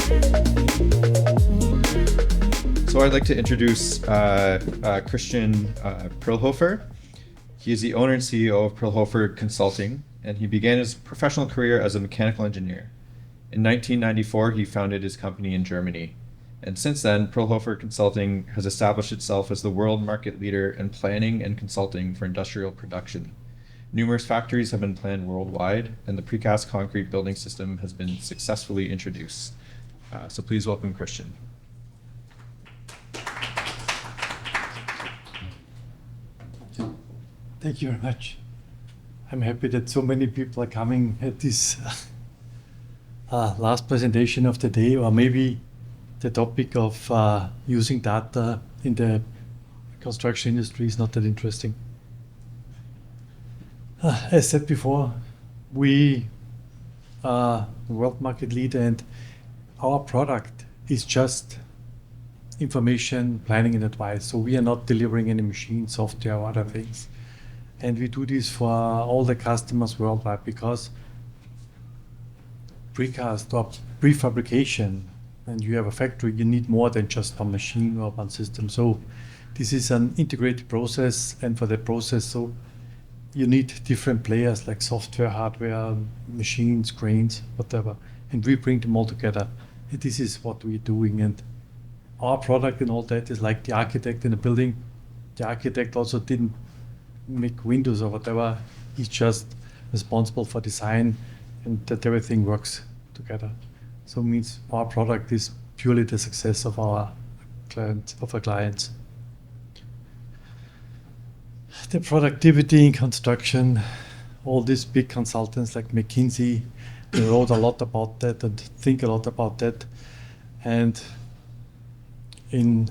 So I'd like to introduce Christian Prilhofer. He is the owner and CEO of Prilhofer Consulting, and he began his professional career as a mechanical engineer. In 1994, he founded his company in Germany. And since then, Prilhofer Consulting has established itself as the world market leader in planning and consulting for industrial production. Numerous factories have been planned worldwide, and the precast concrete building system has been successfully introduced. So please welcome Christian. Thank you very much. I'm happy that so many people are coming at this last presentation of the day, or maybe the topic of using data in the construction industry is not that interesting. As said before, we are the world market leader, and our product is just information, planning, and advice. So we are not delivering any machine, software, or other things. And we do this for all the customers worldwide because precast or prefabrication, and you have a factory, you need more than just one machine or one system. So this is an integrated process, and for that process, so you need different players like software, hardware, machines, cranes, whatever, and we bring them all together. And this is what we're doing. And our product and all that is like the architect in a building. The architect also didn't make windows or whatever. He's just responsible for design and that everything works together. So it means our product is purely the success of our clients. The productivity in construction, all these big consultants like McKinsey, they wrote a lot about that and think a lot about that. And in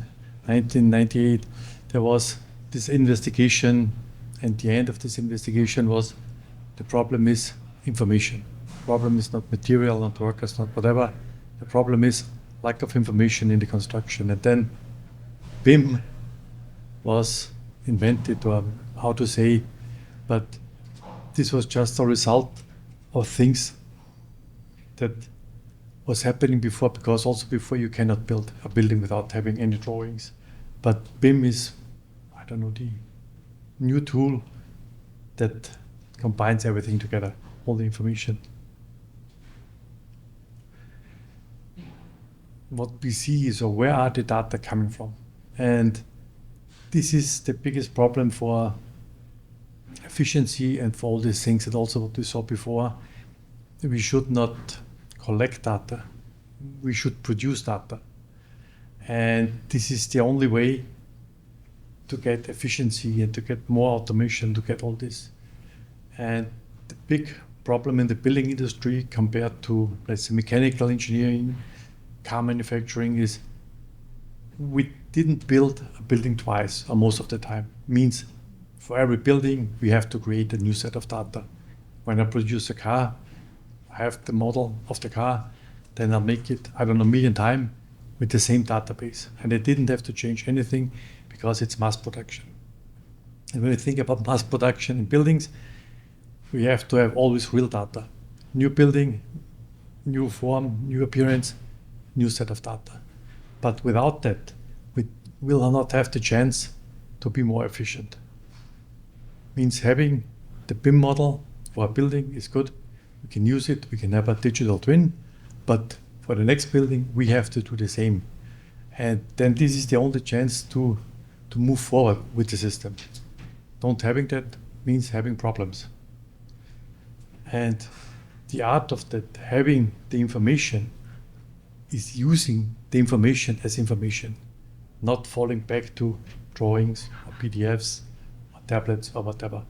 1998, there was this investigation, and the end of this investigation was the problem is information. The problem is not material, not workers, not whatever. The problem is lack of information in the construction. And then BIM was invented, or how to say, but this was just a result of things that was happening before, because also before you cannot build a building without having any drawings. But BIM is, I don't know, the new tool that combines everything together, all the information. What we see is, or where are the data coming from? And this is the biggest problem for efficiency and for all these things, and also what we saw before. We should not collect data, we should produce data. And this is the only way to get efficiency and to get more automation, to get all this. And the big problem in the building industry compared to, let's say, mechanical engineering, car manufacturing is we didn't build a building twice, or most of the time. Means for every building, we have to create a new set of data. When I produce a car, I have the model of the car, then I'll make it, I don't know, a million times with the same database. And I didn't have to change anything because it's mass production. And when we think about mass production in buildings, we have to have always real data. New building, new form, new appearance, new set of data. But without that, we will not have the chance to be more efficient. Means having the BIM model for a building is good. We can use it, we can have a digital twin, but for the next building, we have to do the same. And then this is the only chance to move forward with the system. Don't having that means having problems. And the art of that, having the information, is using the information as information, not falling back to drawings or PDFs or tablets or whatever.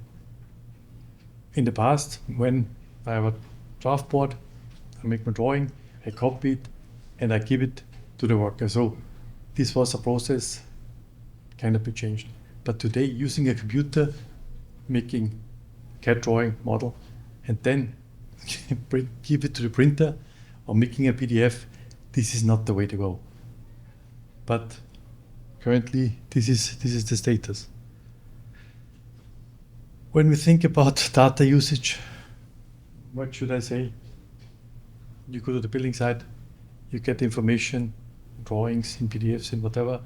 In the past, when I have a draft board, I make my drawing, I copy it, and I give it to the worker. So this was a process, cannot be changed. But today, using a computer, making CAD drawing model, and then give it to the printer, or making a PDF, this is not the way to go. But currently, this is the status. When we think about data usage, what should I say? You go to the building site, you get information, drawings in PDFs and whatever,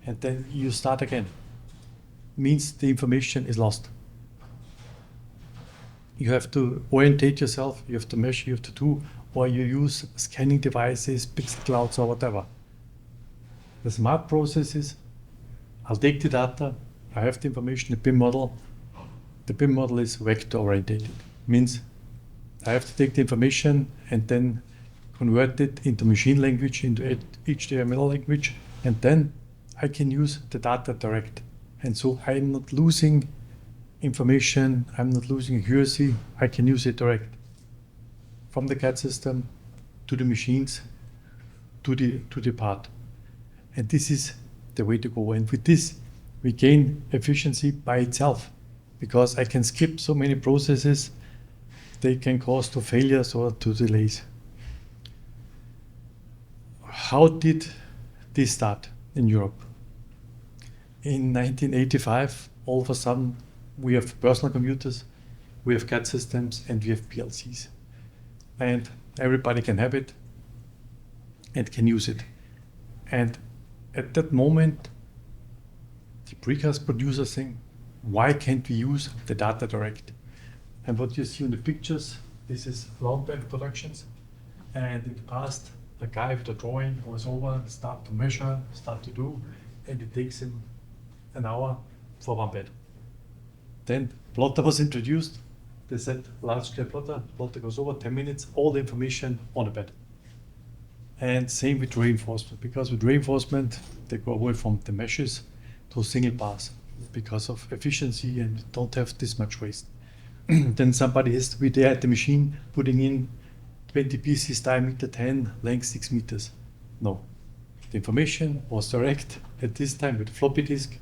and then you start again. Means the information is lost. You have to orientate yourself, you have to measure, you have to do, or you use scanning devices, pixel clouds, or whatever. The smart process is, I'll take the data, I have the information, the BIM model. The BIM model is vector orientated. Means I have to take the information and then convert it into machine language, into HTML language, and then I can use the data direct. And so I'm not losing information, I'm not losing accuracy, I can use it direct. From the CAD system to the machines to the part. And this is the way to go. And with this, we gain efficiency by itself, because I can skip so many processes, they can cause to failures or to delays. How did this start in Europe? In 1985, all of a sudden, we have personal computers, we have CAD systems, and we have PLCs. And everybody can have it and can use it. And at that moment, the precast producers think, why can't we use the data direct? And what you see in the pictures, this is Launband Productions. And in the past, the guy with the drawing goes over, start to measure, start to do, and it takes him an hour for one bed. Then plotter was introduced. They said large scale plotter goes over 10 minutes, all the information on the bed. And same with reinforcement, because with reinforcement, they go away from the meshes to single pass because of efficiency and don't have this much waste. Then somebody has to be there at the machine putting in 20 pieces, diameter 10, length 6 meters. No, the information was direct at this time with floppy disk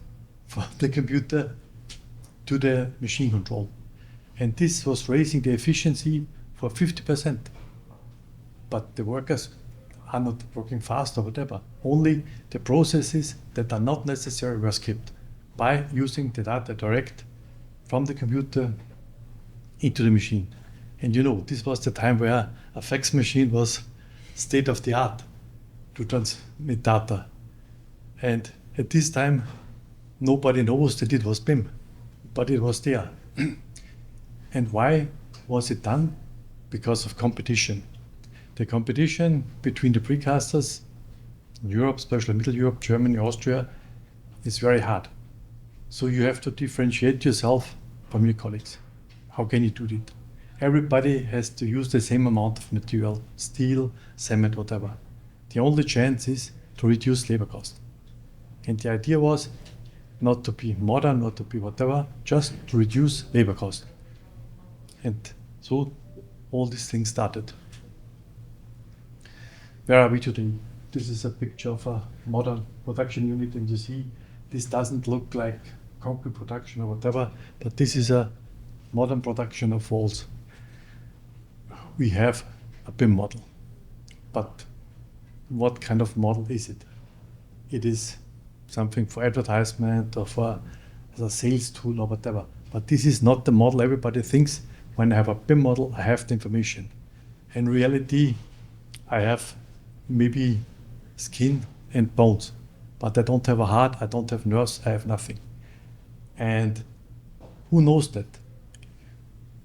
from the computer to the machine control. And this was raising the efficiency for 50%. But the workers are not working fast or whatever. Only the processes that are not necessary were skipped by using the data direct from the computer into the machine. And you know, this was the time where a fax machine was state of the art to transmit data. And at this time, nobody knows that it was BIM, but it was there. And why was it done? Because of competition. The competition between the precasters in Europe, especially Middle Europe, Germany, Austria, is very hard. So you have to differentiate yourself from your colleagues. How can you do that? Everybody has to use the same amount of material, steel, cement, whatever. The only chance is to reduce labor cost. And the idea was not to be modern, not to be whatever, just to reduce labor cost. And so all these things started. Where are we today? This is a picture of a modern production unit, and you see this doesn't look like concrete production or whatever, but this is a modern production of walls. We have a BIM model, but what kind of model is it? It is something for advertisement or for as a sales tool or whatever. But this is not the model everybody thinks. When I have a BIM model, I have the information. In reality, I have maybe skin and bones, but I don't have a heart, I don't have nerves, I have nothing. And who knows that?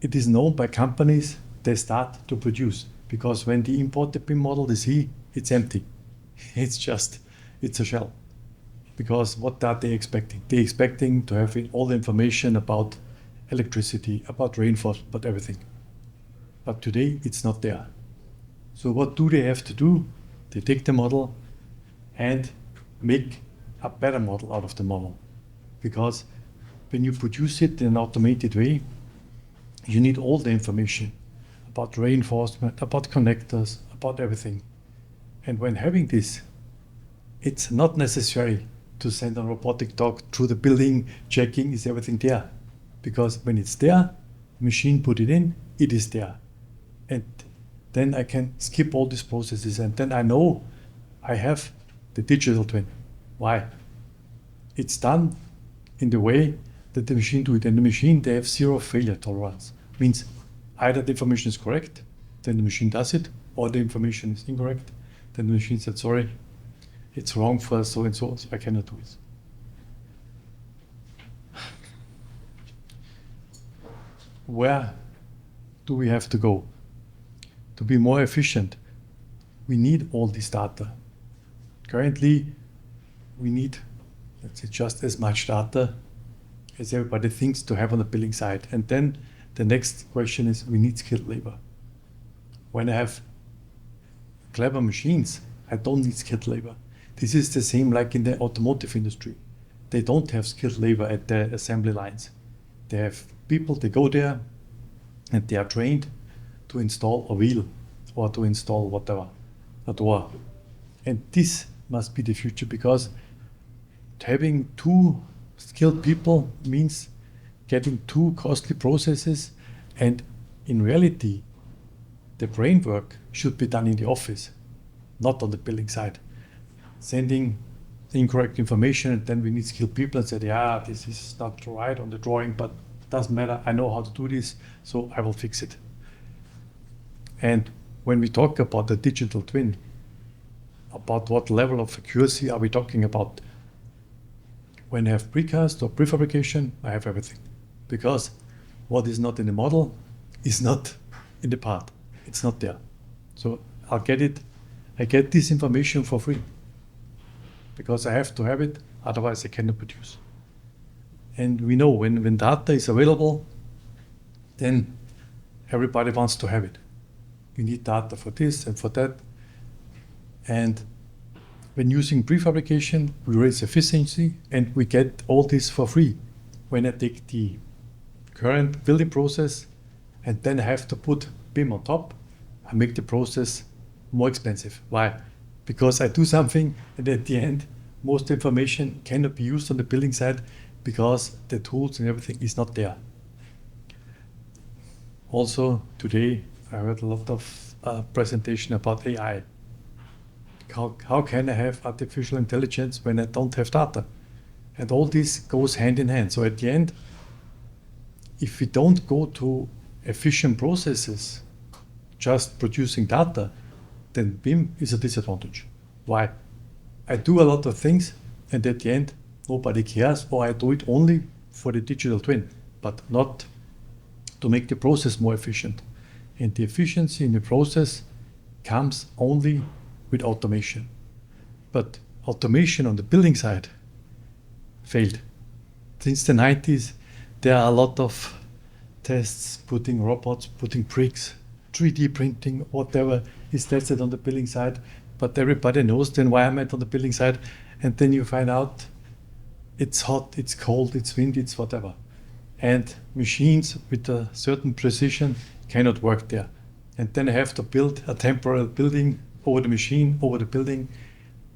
It is known by companies, they start to produce, because when they import the BIM model, they see it's empty. It's a shell. Because what are they expecting? They're expecting to have all the information about electricity, about reinforcement, about everything. But today, it's not there. So what do they have to do? They take the model and make a better model out of the model. Because when you produce it in an automated way, you need all the information about reinforcement, about connectors, about everything. And when having this, it's not necessary to send a robotic dog through the building, checking is everything there. Because when it's there, the machine put it in, it is there. And then I can skip all these processes, and then I know I have the digital twin. Why? It's done in the way that the machine do it. And the machine, they have zero failure tolerance. Means either the information is correct, then the machine does it, or the information is incorrect, Then the machine said, sorry, it's wrong for so and so, so I cannot do it. Where do we have to go? To be more efficient, we need all this data. Currently, we need, let's say, just as much data as everybody thinks to have on the building side. And then the next question is, we need skilled labor. When I have clever machines, I don't need skilled labor. This is the same like in the automotive industry. They don't have skilled labor at the assembly lines. They have people, they go there and they are trained to install a wheel or to install whatever, a door. And this must be the future, because having too skilled people means getting too costly processes, and in reality, the brain work should be done in the office, not on the building side. Sending incorrect information, and then we need skilled people and say, yeah, this is not right on the drawing, but it doesn't matter, I know how to do this, so I will fix it. And when we talk about the digital twin, about what level of accuracy are we talking about? When I have precast or prefabrication, I have everything. Because what is not in the model is not in the part. It's not there. So I'll get it. I get this information for free. Because I have to have it, otherwise I cannot produce. And we know when data is available, then everybody wants to have it. You need data for this and for that. And when using prefabrication, we raise efficiency and we get all this for free. When I take the current building process and then I have to put BIM on top, I make the process more expensive. Why? Because I do something and at the end, most information cannot be used on the building side because the tools and everything is not there. Also, today I heard a lot of presentation about AI. How can I have artificial intelligence when I don't have data? And all this goes hand in hand. So at the end, if we don't go to efficient processes, just producing data, then BIM is a disadvantage. Why? I do a lot of things and at the end, nobody cares, or I do it only for the digital twin, but not to make the process more efficient. And the efficiency in the process comes only with automation. But automation on the building side failed. Since the 90s, there are a lot of tests, putting robots, putting bricks, 3D printing, whatever is tested on the building side. But everybody knows the environment on the building side. And then you find out it's hot, it's cold, it's windy, it's whatever. And machines with a certain precision cannot work there. And then I have to build a temporary building over the machine, over the building.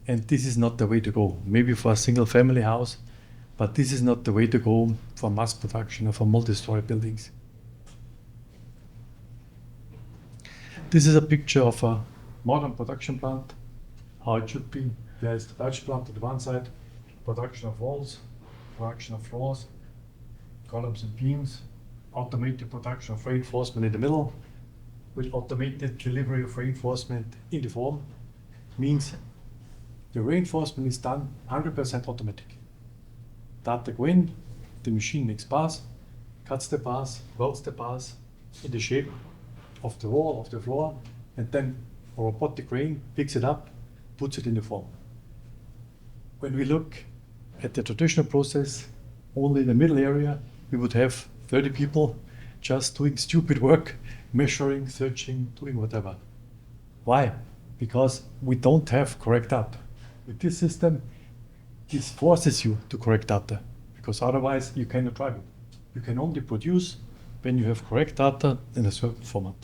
And this is not the way to go. Maybe for a single family house, but this is not the way to go for mass production or for multi-story buildings. This is a picture of a modern production plant, how it should be. There is the Dutch plant on the one side, production of walls, production of floors, columns and beams, automated production of reinforcement in the middle, with automated delivery of reinforcement in the form. Means the reinforcement is done 100% automatic. Data go in, the machine makes bars, cuts the bars, welds the bars in the shape of the wall, of the floor, and then a robotic crane picks it up, puts it in the form. When we look at the traditional process, only in the middle area, we would have 30 people just doing stupid work, measuring, searching, doing whatever. Why? Because we don't have correct data. With this system, this forces you to correct data, because otherwise you cannot drive it. You can only produce when you have correct data in a certain format.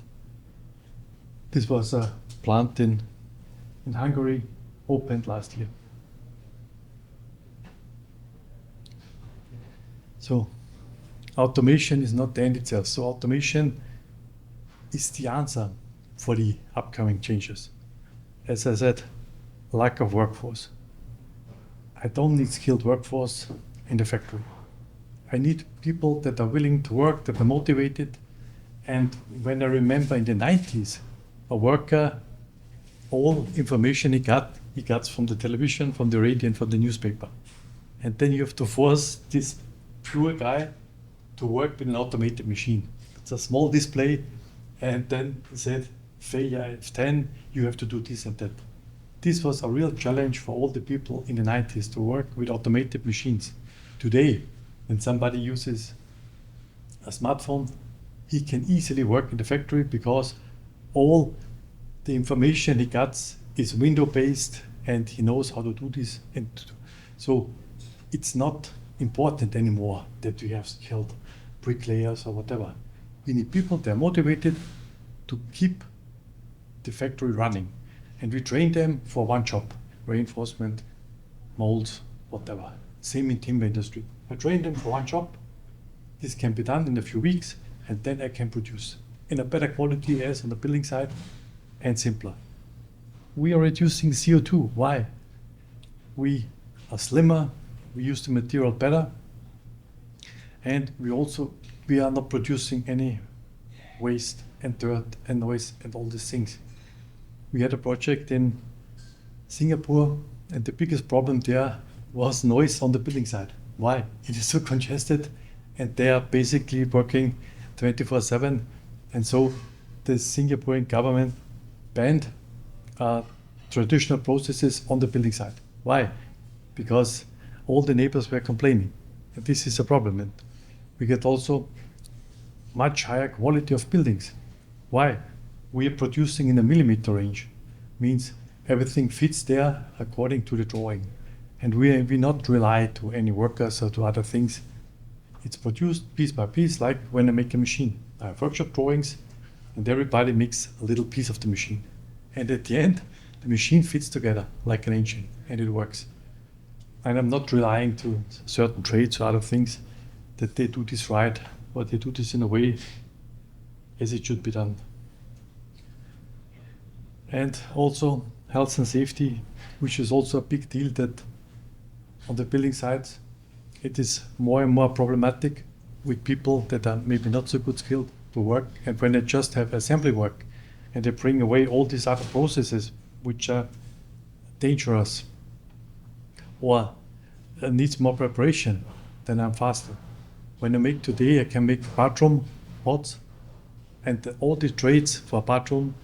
This was a plant in Hungary, opened last year. So automation is not the end itself. So automation is the answer for the upcoming changes. As I said, lack of workforce. I don't need skilled workforce in the factory. I need people that are willing to work, that are motivated. And when I remember in the 90s, a worker all information he got from the television, from the radio, and from the newspaper. And then you have to force this pure guy to work with an automated machine. It's a small display, and then he said, failure F10, you have to do this and that. This was a real challenge for all the people in the 90s to work with automated machines. Today, when somebody uses a smartphone, he can easily work in the factory because all the information he gets is window-based and he knows how to do this. And so it's not important anymore that we have skilled bricklayers or whatever. We need people that are motivated to keep the factory running. And we train them for one job, reinforcement, molds, whatever. Same in timber industry. I train them for one job. This can be done in a few weeks, and then I can produce in a better quality as on the building side and simpler. We are reducing CO2. Why? We are slimmer, we use the material better, and we are not producing any waste and dirt and noise and all these things. We had a project in Singapore, and the biggest problem there was noise on the building side. Why? It is so congested, and they are basically working 24/7, and so the Singaporean government banned traditional processes on the building side. Why? Because all the neighbors were complaining, and this is a problem. And we get also much higher quality of buildings. Why? We are producing in a millimeter range, means everything fits there according to the drawing. And we not rely to any workers or to other things. It's produced piece by piece, like when I make a machine. I have workshop drawings, and everybody makes a little piece of the machine. And at the end, the machine fits together like an engine, and it works. And I'm not relying to certain trades or other things that they do this right, or they do this in a way as it should be done. And also health and safety, which is also a big deal, that on the building side, it is more and more problematic with people that are maybe not so good skilled to work. And when they just have assembly work and they bring away all these other processes which are dangerous or needs more preparation, then I'm faster. When I make today, I can make bathroom pots, and all the trades for bathroom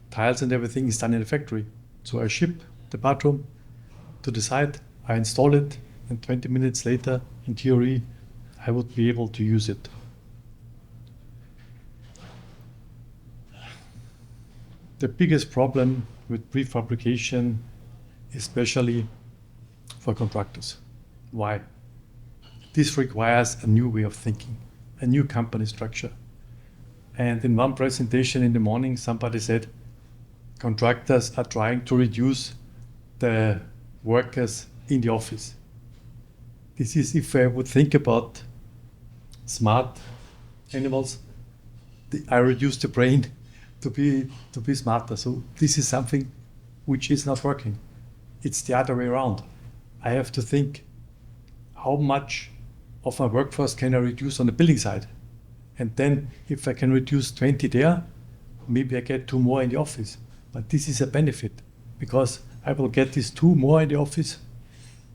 tiles and everything is done in the factory. So I ship the bathroom to the site, I install it, and 20 minutes later, in theory, I would be able to use it. The biggest problem with prefabrication, especially for contractors. Why? This requires a new way of thinking, a new company structure. And in one presentation in the morning, somebody said, contractors are trying to reduce the workers in the office. This is if I would think about smart animals, I reduce the brain to be smarter. So this is something which is not working. It's the other way around. I have to think, how much of my workforce can I reduce on the building side? And then if I can reduce 20 there, maybe I get 2 more in the office. But this is a benefit, because I will get these 2 more in the office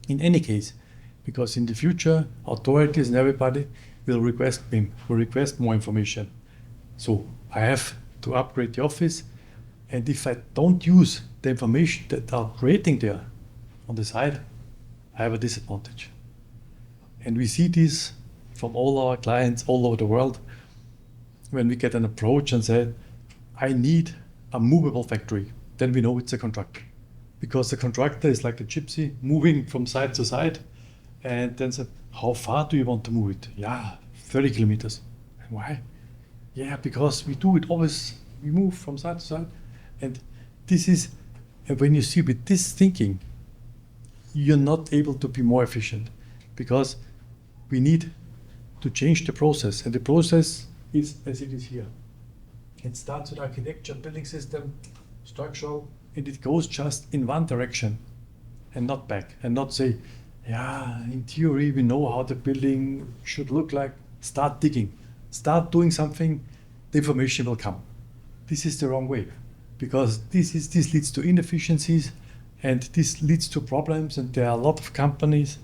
in any case. Because in the future, authorities and everybody will request BIM, will request more information. So I have to upgrade the office. And if I don't use the information that are creating there on the side, I have a disadvantage. And we see this from all our clients all over the world. When we get an approach and say, I need a movable factory, then we know it's a contractor. Because the contractor is like a gypsy moving from side to side. And then said, how far do you want to move it? Yeah, 30 kilometers. And why? Yeah, because we do it always, we move from side to side. And this is, and when you see with this thinking, you're not able to be more efficient, because we need to change the process. And the process is as it is here. It starts with architecture, building system, structural, and it goes just in one direction and not back, and not say, yeah, in theory, we know how the building should look like. Start digging, start doing something, the information will come. This is the wrong way. because this leads to inefficiencies, and this leads to problems. And there are a lot of companies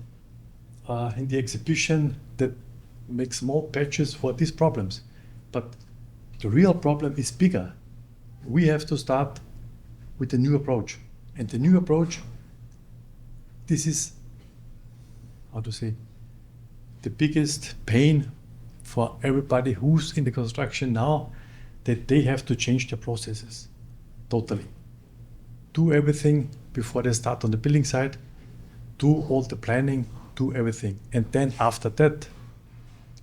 in the exhibition that make small patches for these problems. But the real problem is bigger. We have to start with a new approach. And the new approach, this is, how to say, the biggest pain for everybody who's in the construction now, that they have to change their processes totally. Do everything before they start on the building site, do all the planning, do everything. And then after that,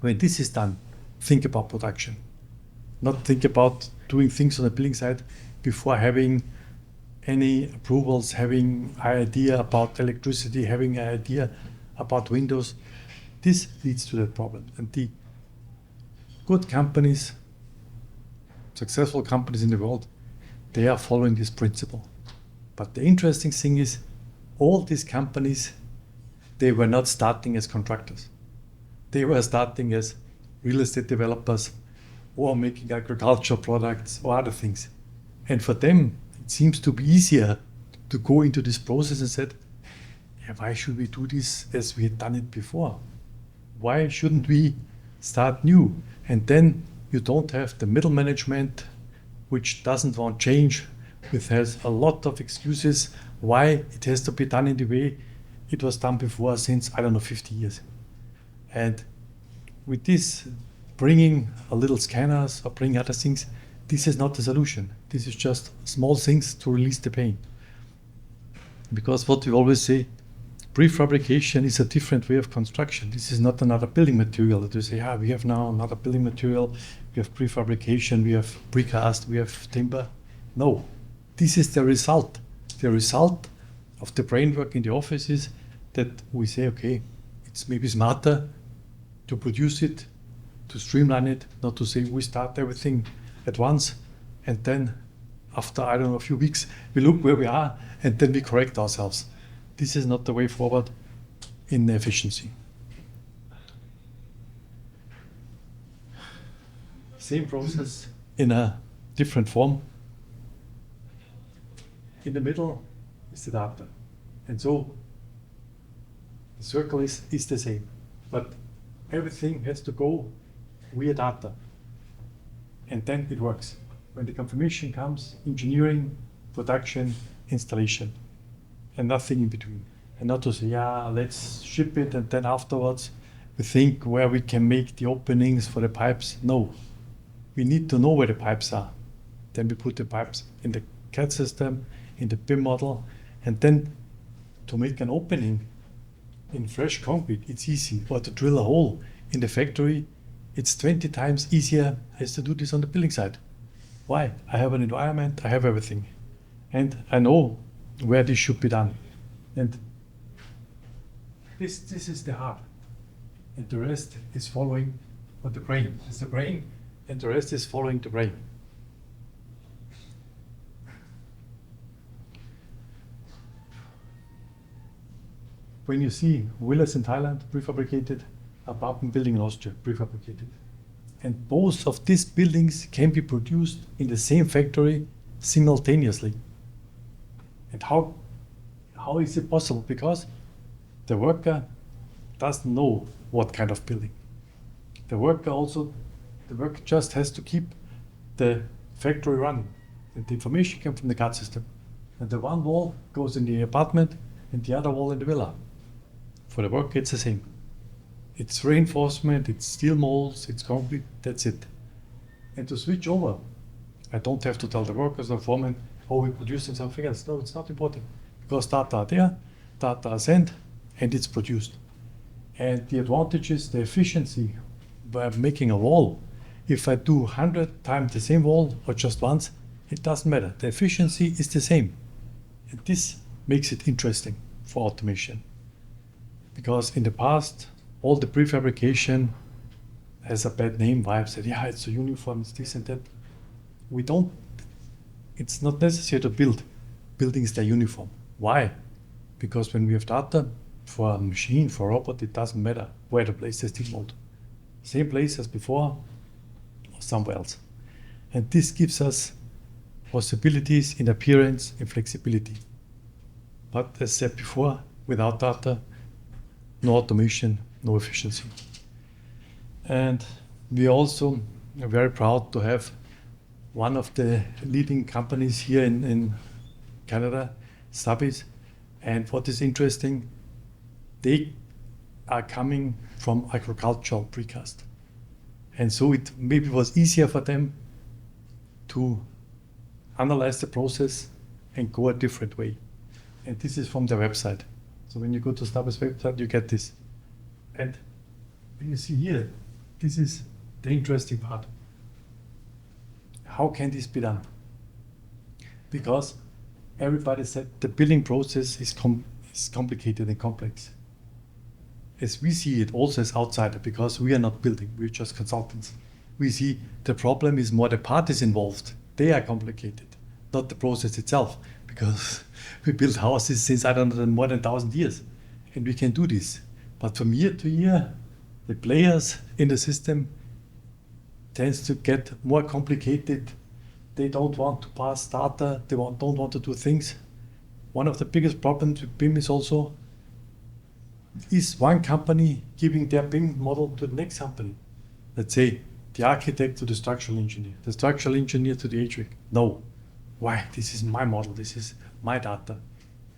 when this is done, think about production. Not think about doing things on the building site before having any approvals, having an idea about electricity, having an idea about windows. This leads to that problem. And the good companies, successful companies in the world, they are following this principle. But the interesting thing is, all these companies, they were not starting as contractors. They were starting as real estate developers or making agricultural products or other things. And for them, it seems to be easier to go into this process and said, yeah, why should we do this as we had done it before? Why shouldn't we start new? And then you don't have the middle management, which doesn't want change, which has a lot of excuses why it has to be done in the way it was done before since, 50 years. And with this, bringing a little scanners or bringing other things, this is not the solution. This is just small things to release the pain. Because what we always say, prefabrication is a different way of construction. This is not another building material that we say, we have now another building material, we have prefabrication, we have precast, we have timber. No, this is the result. The result of the brainwork in the office is that we say, okay, it's maybe smarter to produce it, to streamline it, not to say we start everything at once and then after, a few weeks, we look where we are and then we correct ourselves. This is not the way forward in efficiency. Same process in a different form. In the middle is the data. And so the circle is the same, but everything has to go via data. And then it works. When the confirmation comes, engineering, production, installation, and nothing in between. And not to say, let's ship it, and then afterwards we think where we can make the openings for the pipes. No, we need to know where the pipes are. Then we put the pipes in the CAD system, in the BIM model, and then to make an opening in fresh concrete, it's easy. Or to drill a hole in the factory, it's 20 times easier as to do this on the building site. Why? I have an environment, I have everything. And I know where this should be done. And this is the heart. And the rest is following what the brain. It's the brain, and the rest is following the brain. When you see villas in Thailand prefabricated, apartment building in Austria prefabricated, and both of these buildings can be produced in the same factory simultaneously. And how is it possible? Because the worker doesn't know what kind of building. The worker just has to keep the factory running. And the information comes from the CAD system. And the one wall goes in the apartment and the other wall in the villa. For the worker, it's the same. It's reinforcement, it's steel molds, it's concrete, that's it. And to switch over, I don't have to tell the workers or foreman, we're producing something else. No, it's not important. Because data are there, data are sent, and it's produced. And the advantage is the efficiency by making a wall. If I do 100 times the same wall or just once, it doesn't matter. The efficiency is the same. And this makes it interesting for automation. Because in the past, all the prefabrication has a bad name. Vibe said, it's so uniform, it's this and that. It's not necessary to build buildings that are uniform. Why? Because when we have data for a machine, for a robot, it doesn't matter where to place the steel mold. Same place as before, or somewhere else. And this gives us possibilities in appearance and flexibility. But as said before, without data, no automation, no efficiency. And we also are very proud to have one of the leading companies here in Canada, Sabis. And what is interesting, they are coming from agricultural precast. And so it maybe was easier for them to analyze the process and go a different way. And this is from their website. So when you go to Sabis website, you get this. And when you see here, this is the interesting part. How can this be done? Because everybody said the building process is complicated and complex. As we see it also as outsider, because we are not building, we're just consultants. We see the problem is more the parties involved. They are complicated, not the process itself, because we build houses since, I don't know, more than 1,000 years, and we can do this. But from year to year, the players in the system tends to get more complicated. They don't want to pass data, they don't want to do things. One of the biggest problems with BIM is also, is one company giving their BIM model to the next company? Let's say the architect to the structural engineer, the structural engineer to the HVAC. No. Why? This is my model, this is my data.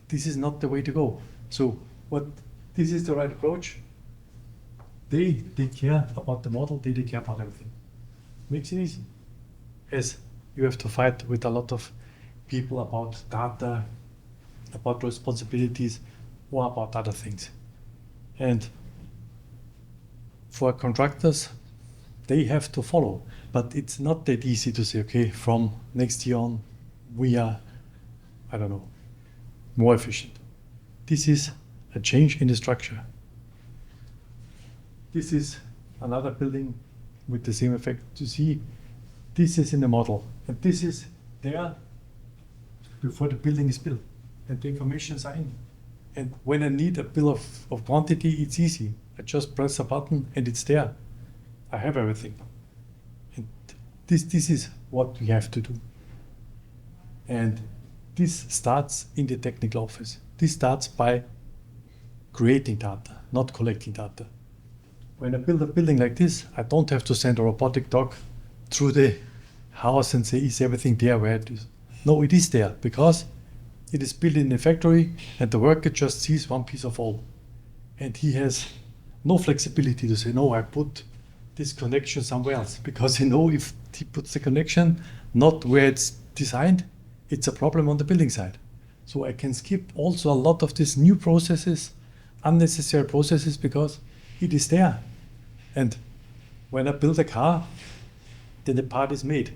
This is not the way to go. So this is the right approach. They take care about the model, they take care about everything. Makes it easy. As you have to fight with a lot of people about data, about responsibilities, or about other things. And for contractors, they have to follow. But it's not that easy to say, okay, from next year on, we are, I don't know, more efficient. This is a change in the structure. This is another building with the same effect. You see, this is in the model, and this is there before the building is built, and the informations are in. And when I need a bill of quantity, it's easy. I just press a button and it's there. I have everything. And this is what we have to do. And this starts in the technical office. This starts by creating data, not collecting data. When I build a building like this, I don't have to send a robotic dog through the house and say, is everything there where it is? No, it is there because it is built in a factory and the worker just sees one piece of all. And he has no flexibility to say, no, I put this connection somewhere else, because he knows if he puts the connection not where it's designed, it's a problem on the building side. So I can skip also a lot of these new processes, unnecessary processes, because it is there. And when I build a car, then the part is made.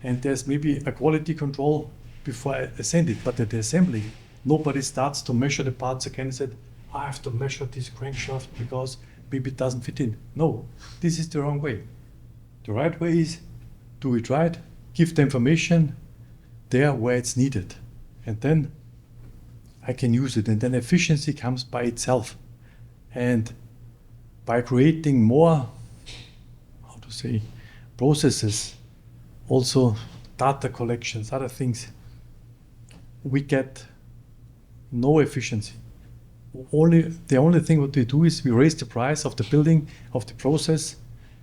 And there's maybe a quality control before I send it, but at the assembly, nobody starts to measure the parts again and said, I have to measure this crankshaft because maybe it doesn't fit in. No, this is the wrong way. The right way is do it right, give the information there where it's needed, and then I can use it, and then efficiency comes by itself. And by creating more, processes, also data collections, other things, we get no efficiency. The only thing what we do is we raise the price of the building, of the process,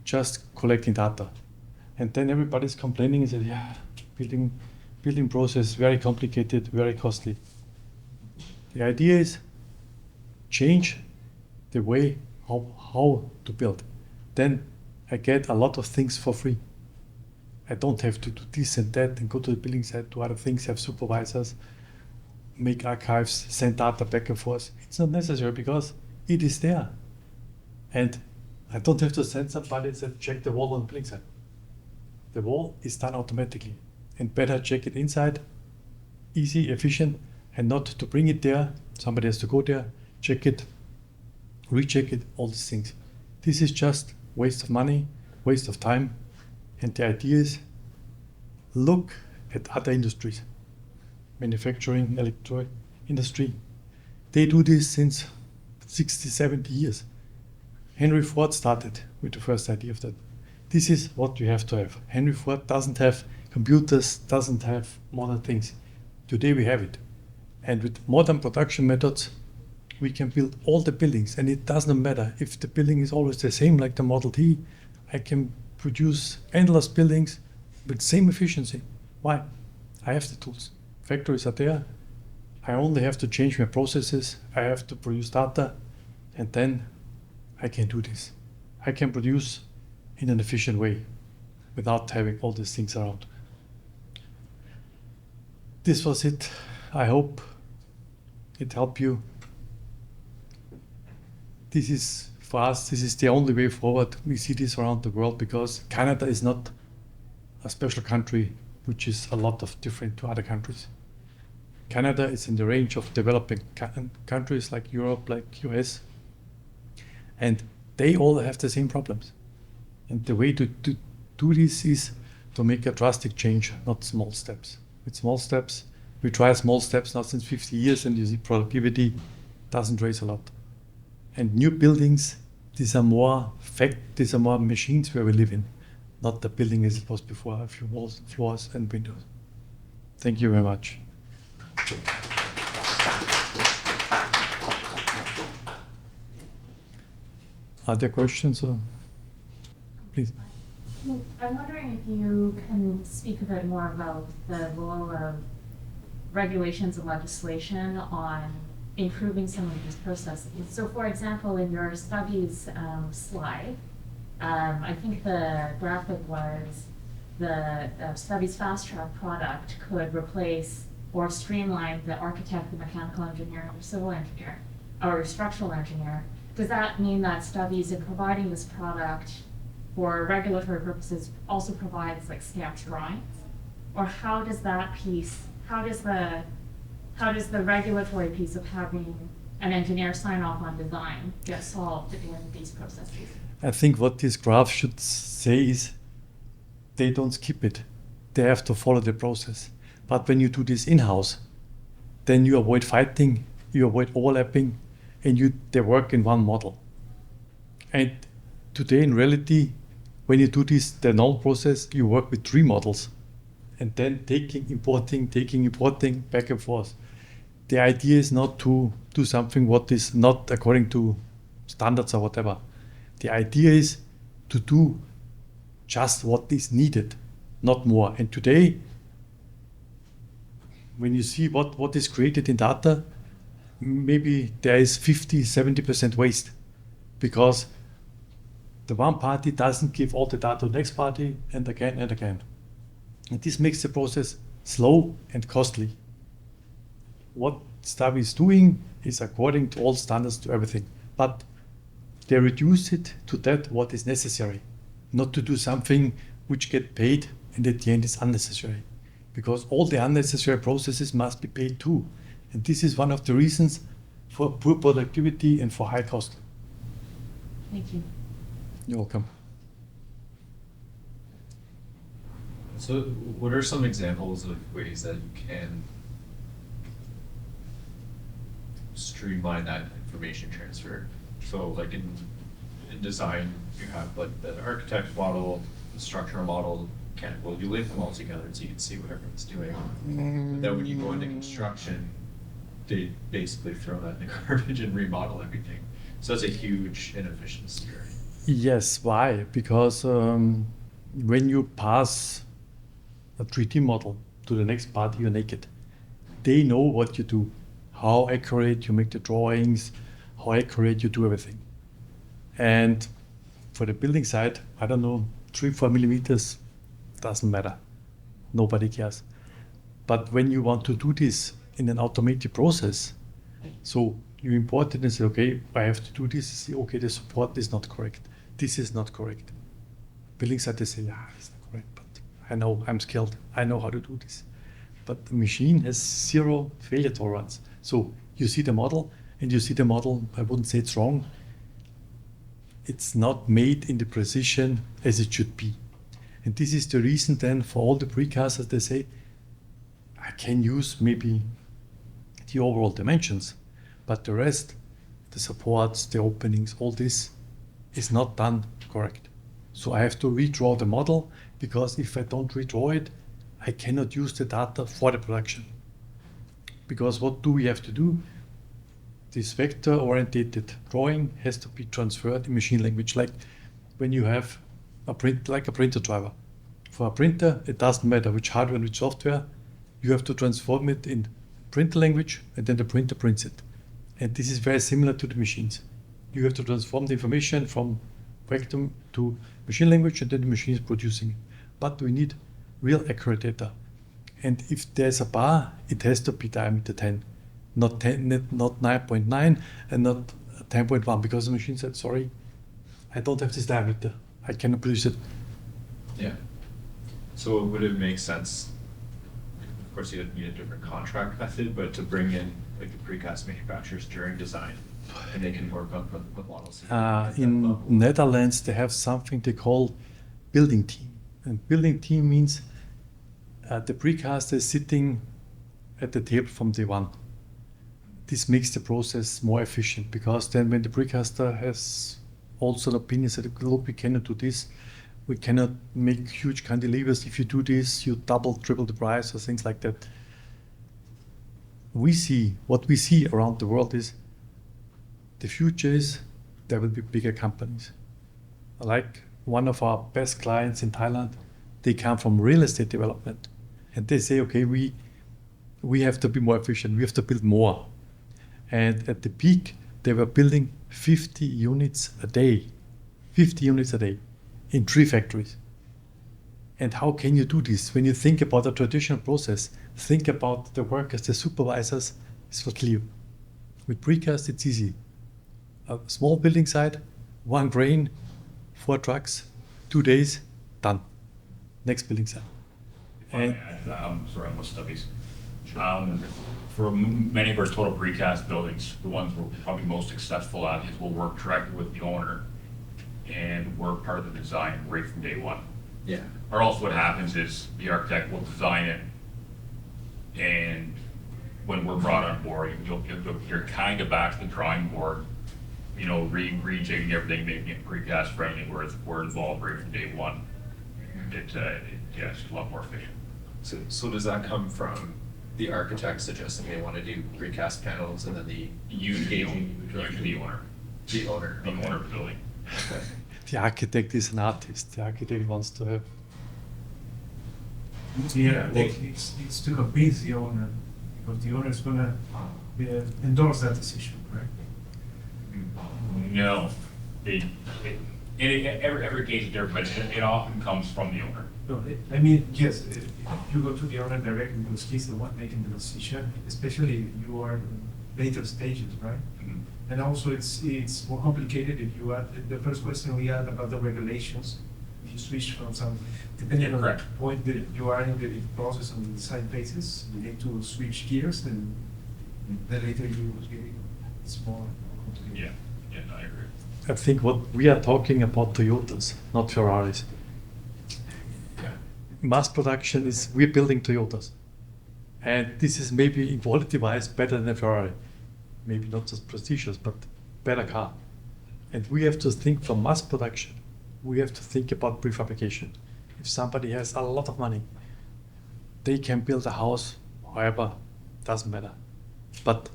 just collecting data. And then everybody's complaining and says, yeah, building process, very complicated, very costly. The idea is change the way how to build. Then I get a lot of things for free. I don't have to do this and that and go to the building site, do other things, have supervisors, make archives, send data back and forth. It's not necessary because it is there. And I don't have to send somebody and say, check the wall on the building site. The wall is done automatically. And better check it inside, easy, efficient, and not to bring it there. Somebody has to go there, check it, recheck it, all these things. This is just waste of money, waste of time. And the idea is look at other industries, manufacturing, electronic industry. They do this since 60, 70 years. Henry Ford started with the first idea of that. This is what you have to have. Henry Ford doesn't have computers doesn't have modern things. Today we have it. And with modern production methods, we can build all the buildings, and it doesn't matter if the building is always the same, like the Model T. I can produce endless buildings with same efficiency. Why? I have the tools. Factories are there. I only have to change my processes. I have to produce data, and then I can do this. I can produce in an efficient way without having all these things around. This was it. I hope it helped you. This is, for us, this is the only way forward. We see this around the world because Canada is not a special country which is a lot of different to other countries. Canada is in the range of developing countries like Europe, like US, and they all have the same problems. And the way to do this is to make a drastic change, not small steps. With small steps, we try small steps now since 50 years, and you see productivity doesn't raise a lot. And new buildings, these are more machines where we live in, not the building as it was before, a few walls, floors, and windows. Thank you very much. Are there questions? Please. I'm wondering if you can speak a bit more about the role of regulations and legislation on improving some of these processes. So for example, in your studies slide, I think the graphic was the studies fast track product could replace or streamline the architect, the mechanical engineer, or civil engineer, or structural engineer. Does that mean that studies in providing this product for regulatory purposes also provides like stamped drawings? Or how does that piece, how does the regulatory piece of having an engineer sign off on design get solved in these processes? I think what this graph should say is they don't skip it. They have to follow the process. But when you do this in-house, then you avoid fighting, you avoid overlapping, and they work in one model. And today in reality, when you do this, the normal process, you work with 3 models, and then importing, back and forth. The idea is not to do something what is not according to standards or whatever. The idea is to do just what is needed, not more. And today, when you see what is created in data, maybe there is 50-70% waste, because the one party doesn't give all the data to the next party, and again and again. And this makes the process slow and costly. What Stavi is doing is according to all standards to everything, but they reduce it to that what is necessary, not to do something which get paid and at the end is unnecessary, because all the unnecessary processes must be paid too. And this is one of the reasons for poor productivity and for high cost. Thank you. You're welcome. So what are some examples of ways that you can streamline that information transfer? So like in design, you have like the architect model, the structural model, mechanical, you link them all together so you can see what everyone's doing. But then when you go into construction, they basically throw that in the garbage and remodel everything. So that's a huge inefficiency, right? Yes, why? Because when you pass a 3D model to the next party, you're naked. They know what you do, how accurate you make the drawings, how accurate you do everything. And for the building side, I don't know, 3-4 millimeters, doesn't matter. Nobody cares. But when you want to do this in an automated process, so you import it and say, okay, I have to do this. See, okay, the support is not correct. This is not correct. Building side, they say, yeah, it's not correct, but I know, I'm skilled. I know how to do this. But the machine has 0 failure tolerance. So you see the model, and you see the model, I wouldn't say it's wrong. It's not made in the precision as it should be. And this is the reason then for all the precasters, they say, I can use maybe the overall dimensions, but the rest, the supports, the openings, all this is not done correct. So I have to redraw the model, because if I don't redraw it, I cannot use the data for the production. Because what do we have to do? This vector-oriented drawing has to be transferred in machine language, like when you have a printer driver. For a printer, it doesn't matter which hardware and which software, you have to transform it in printer language, and then the printer prints it. And this is very similar to the machines. You have to transform the information from vector to machine language, and then the machine is producing it. But we need real accurate data. And if there's a bar, it has to be diameter 10, not 9.9 and not 10.1, because the machine said, sorry, I don't have this diameter. I cannot produce it. Yeah. So would it make sense, of course you need a different contract method, but to bring in like the precast manufacturers during design, and they can work on with models? In Netherlands, they have something they call building team. And building team means the precaster is sitting at the table from day one. This makes the process more efficient, because then when the precaster has also an opinion that, look, we cannot do this, we cannot make huge cantilevers. If you do this, you double, triple the price, or things like that. What we see around the world is the future is there will be bigger companies. Like one of our best clients in Thailand, they come from real estate development, and they say, okay, we have to be more efficient, we have to build more. And at the peak, they were building 50 units a day, 50 units a day in 3 factories. And how can you do this? When you think about a traditional process, think about the workers, the supervisors, it's what kill you. With precast, it's easy. A small building site, 1 crane, 4 trucks, 2 days, done. Next building site. And sorry, I'm with Stubbies. For many of our total precast buildings, the ones we're probably most successful at is we'll work directly with the owner and we're part of the design right from day one. Yeah. Or else what happens is the architect will design it, and when we're brought on board, you're kind of back to the drawing board, you know, rejigging everything, making it precast friendly, whereas we're involved right from day one. It's a lot more efficient. So does that come from the architect suggesting they want to do precast panels, and then the Usually the owner. The owner. The owner of the building. Okay. The architect is an artist. The architect wants to have. Yeah, it's to appease the owner, because the owner is gonna endorse that decision, right? No, every case is different, but it often comes from the owner. No, I mean, yes, if you go to the owner directly, because he's the one making the decision, especially if you are in later stages, right? Mhm. And also, it's more complicated if you add, the first question we had about the regulations, if you switch from some, depending on the Correct. point that you are in the process and the design phases, you need to switch gears, and the later you get it, it's more complicated. Yeah, no, I agree. I think what we are talking about Toyotas, not Ferraris. Mass production is, we're building Toyotas. And this is maybe in quality-wise better than a Ferrari. Maybe not just prestigious, but better car. And we have to think from mass production. We have to think about prefabrication. If somebody has a lot of money, they can build a house, however, doesn't matter. But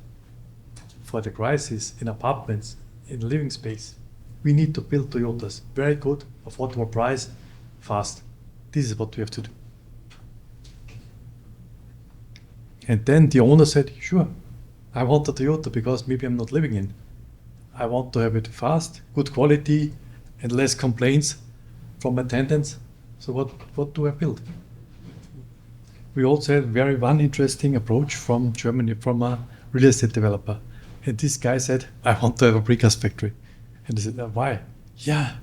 for the crisis in apartments, in living space, we need to build Toyotas. Very good, affordable price, fast. This is what we have to do. And then the owner said, sure, I want a Toyota because maybe I'm not living in. I want to have it fast, good quality, and less complaints from attendants. So what do I build? We also had one interesting approach from Germany, from a real estate developer. And this guy said, I want to have a precast factory. And I said, why? Yeah,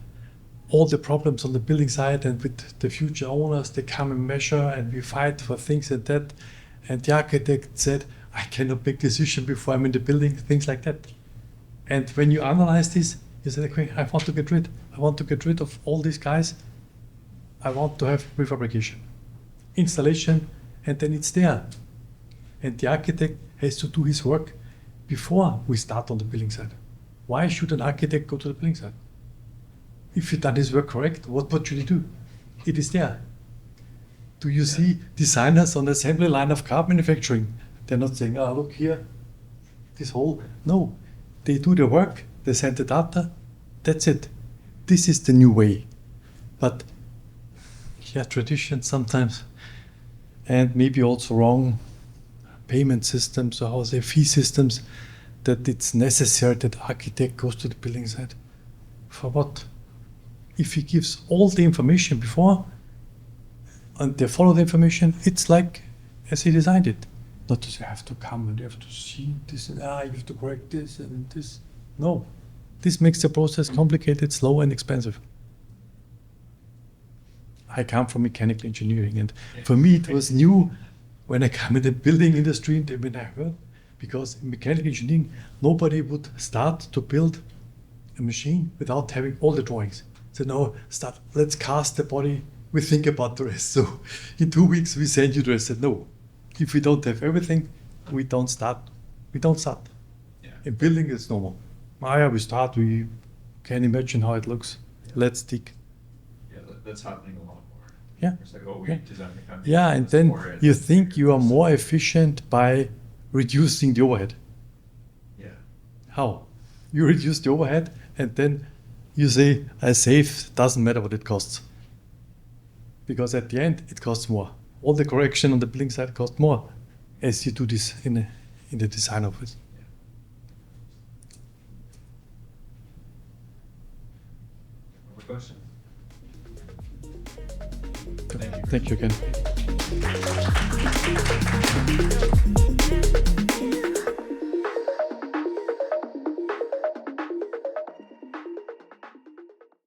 all the problems on the building site and with the future owners, they come and measure and we fight for things and that. And the architect said, I cannot make decision before I'm in the building, things like that. And when you analyze this, you say, okay, I want to get rid of all these guys. I want to have prefabrication, installation, and then it's there. And the architect has to do his work before we start on the building site. Why should an architect go to the building site? If he done his work correct, what should he do? It is there. Do you see designers on the assembly line of car manufacturing? They're not saying, oh, look here, this whole. No, they do the work, they send the data, that's it. This is the new way. But yeah, tradition sometimes, and maybe also wrong payment systems, or how say fee systems, that it's necessary that the architect goes to the building site. For what? If he gives all the information before and they follow the information, it's like as he designed it. Not to say I have to come and you have to see this and you have to correct this and this. No, this makes the process complicated, slow and expensive. I come from mechanical engineering, and for me it was new when I come in the building industry and when I heard, because in mechanical engineering nobody would start to build a machine without having all the drawings. So now let's cast the body, we think about the rest. So in 2 weeks we send you the rest. I said, no, if we don't have everything, we don't start. Yeah. In building it's normal. We start, we can imagine how it looks. Yeah. Let's stick. Yeah, that's happening a lot more. Yeah. It's like, oh, we Yeah. designed the company. Yeah, and let's then pour it. you think you are more efficient by reducing the overhead. Yeah. How? You reduce the overhead and then you say, I save, doesn't matter what it costs. Because at the end, it costs more. All the correction on the building side costs more as you do this in the design office. More questions? Thank you again.